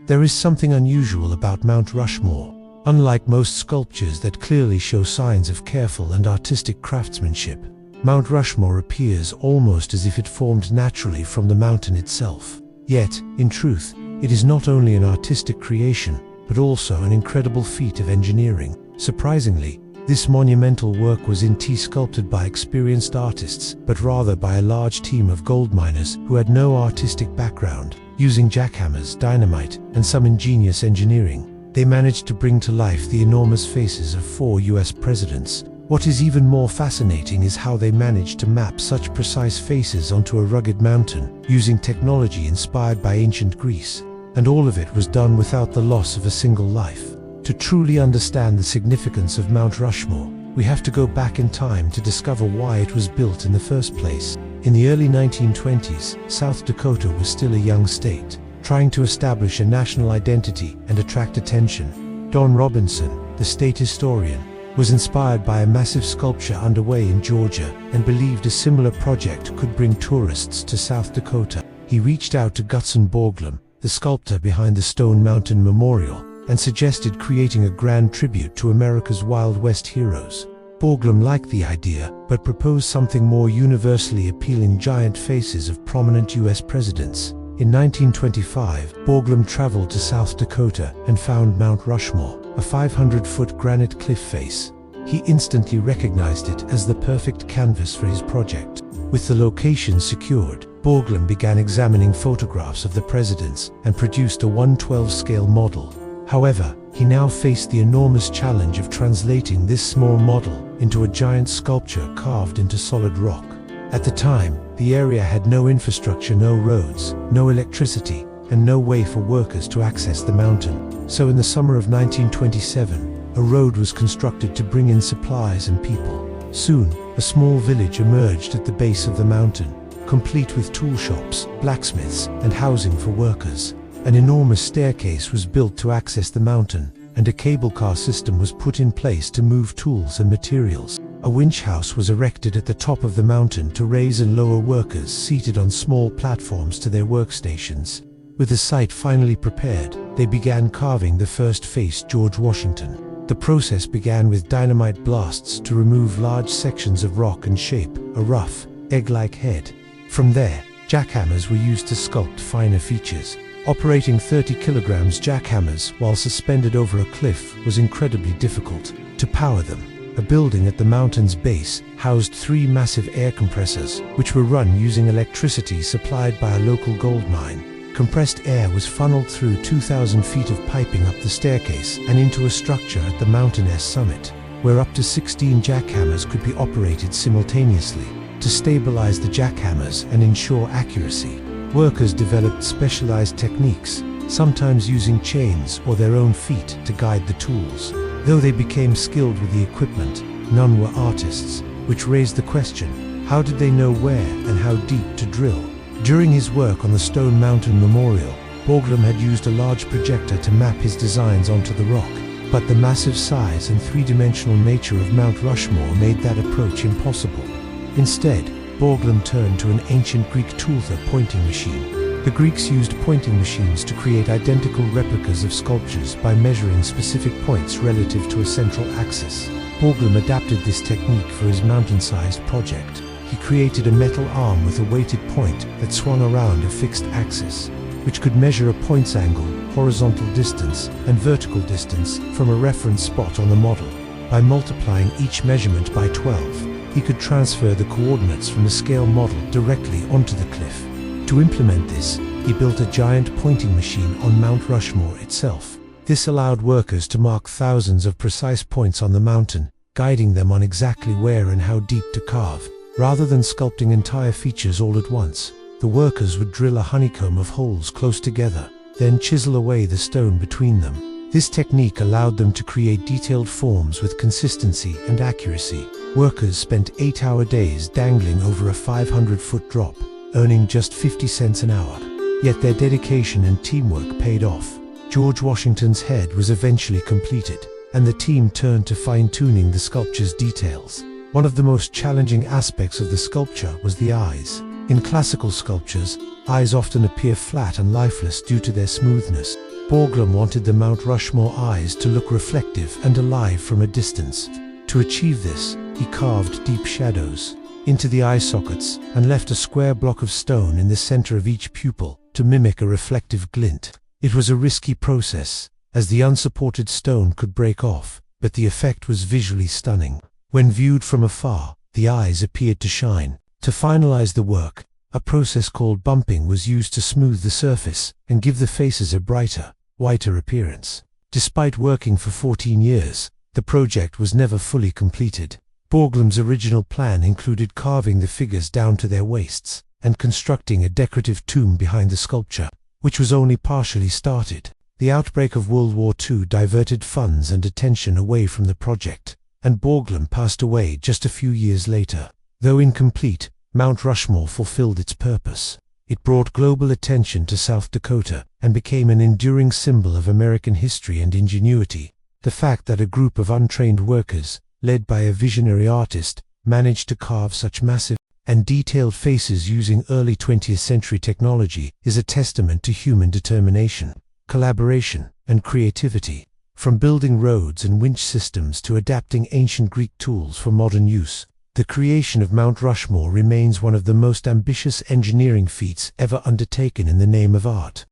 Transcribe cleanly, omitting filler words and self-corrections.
There is something unusual about Mount Rushmore. Unlike most sculptures that clearly show signs of careful and artistic craftsmanship, Mount Rushmore appears almost as if it formed naturally from the mountain itself. Yet, in truth, it is not only an artistic creation, but also an incredible feat of engineering. Surprisingly, this monumental work was not sculpted by experienced artists, but rather by a large team of gold miners who had no artistic background. Using jackhammers, dynamite, and some ingenious engineering, they managed to bring to life the enormous faces of 4 US presidents. What is even more fascinating is how they managed to map such precise faces onto a rugged mountain, using technology inspired by ancient Greece. And all of it was done without the loss of a single life. To truly understand the significance of Mount Rushmore, we have to go back in time to discover why it was built in the first place. In the early 1920s, South Dakota was still a young state, trying to establish a national identity and attract attention. Don Robinson, the state historian, was inspired by a massive sculpture underway in Georgia and believed a similar project could bring tourists to South Dakota. He reached out to Gutzon Borglum, the sculptor behind the Stone Mountain Memorial, and suggested creating a grand tribute to America's Wild West heroes. Borglum liked the idea, but proposed something more universally appealing: giant faces of prominent US presidents. In 1925, Borglum traveled to South Dakota and found Mount Rushmore, a 500-foot granite cliff face. He instantly recognized it as the perfect canvas for his project. With the location secured, Borglum began examining photographs of the presidents and produced a 1/12 scale model. However, he now faced the enormous challenge of translating this small model into a giant sculpture carved into solid rock. At the time, the area had no infrastructure, no roads, no electricity, and no way for workers to access the mountain. So in the summer of 1927, a road was constructed to bring in supplies and people. Soon, a small village emerged at the base of the mountain, complete with tool shops, blacksmiths, and housing for workers. An enormous staircase was built to access the mountain, and a cable car system was put in place to move tools and materials. A winch house was erected at the top of the mountain to raise and lower workers seated on small platforms to their workstations. With the site finally prepared, they began carving the first face, George Washington. The process began with dynamite blasts to remove large sections of rock and shape a rough, egg-like head. From there, jackhammers were used to sculpt finer features. Operating 30 kilograms jackhammers while suspended over a cliff was incredibly difficult. To power them, a building at the mountain's base housed 3 massive air compressors, which were run using electricity supplied by a local gold mine. Compressed air was funneled through 2,000 feet of piping up the staircase and into a structure at the mountain's summit, where up to 16 jackhammers could be operated simultaneously. To stabilize the jackhammers and ensure accuracy, workers developed specialized techniques, sometimes using chains or their own feet to guide the tools. Though they became skilled with the equipment, none were artists, which raised the question: how did they know where and how deep to drill? During his work on the Stone Mountain Memorial, Borglum had used a large projector to map his designs onto the rock, but the massive size and three-dimensional nature of Mount Rushmore made that approach impossible. Instead, Borglum turned to an ancient Greek toolther pointing machine. The Greeks used pointing machines to create identical replicas of sculptures by measuring specific points relative to a central axis. Borglum adapted this technique for his mountain-sized project. He created a metal arm with a weighted point that swung around a fixed axis, which could measure a point's angle, horizontal distance, and vertical distance from a reference spot on the model. By multiplying each measurement by 12, he could transfer the coordinates from the scale model directly onto the cliff. To implement this, he built a giant pointing machine on Mount Rushmore itself. This allowed workers to mark thousands of precise points on the mountain, guiding them on exactly where and how deep to carve. Rather than sculpting entire features all at once, the workers would drill a honeycomb of holes close together, then chisel away the stone between them. This technique allowed them to create detailed forms with consistency and accuracy. Workers spent 8-hour days dangling over a 500-foot drop, earning just 50 cents an hour. Yet their dedication and teamwork paid off. George Washington's head was eventually completed, and the team turned to fine-tuning the sculpture's details. One of the most challenging aspects of the sculpture was the eyes. In classical sculptures, eyes often appear flat and lifeless due to their smoothness. Borglum wanted the Mount Rushmore eyes to look reflective and alive from a distance. To achieve this, he carved deep shadows into the eye sockets and left a square block of stone in the center of each pupil to mimic a reflective glint. It was a risky process, as the unsupported stone could break off, but the effect was visually stunning. When viewed from afar, the eyes appeared to shine. To finalize the work, a process called bumping was used to smooth the surface and give the faces a brighter, whiter appearance. Despite working for 14 years, the project was never fully completed. Borglum's original plan included carving the figures down to their waists and constructing a decorative tomb behind the sculpture, which was only partially started. The outbreak of World War II diverted funds and attention away from the project, and Borglum passed away just a few years later. Though incomplete, Mount Rushmore fulfilled its purpose. It brought global attention to South Dakota and became an enduring symbol of American history and ingenuity. The fact that a group of untrained workers, led by a visionary artist, managed to carve such massive and detailed faces using early 20th century technology is a testament to human determination, collaboration, and creativity. From building roads and winch systems to adapting ancient Greek tools for modern use, the creation of Mount Rushmore remains one of the most ambitious engineering feats ever undertaken in the name of art.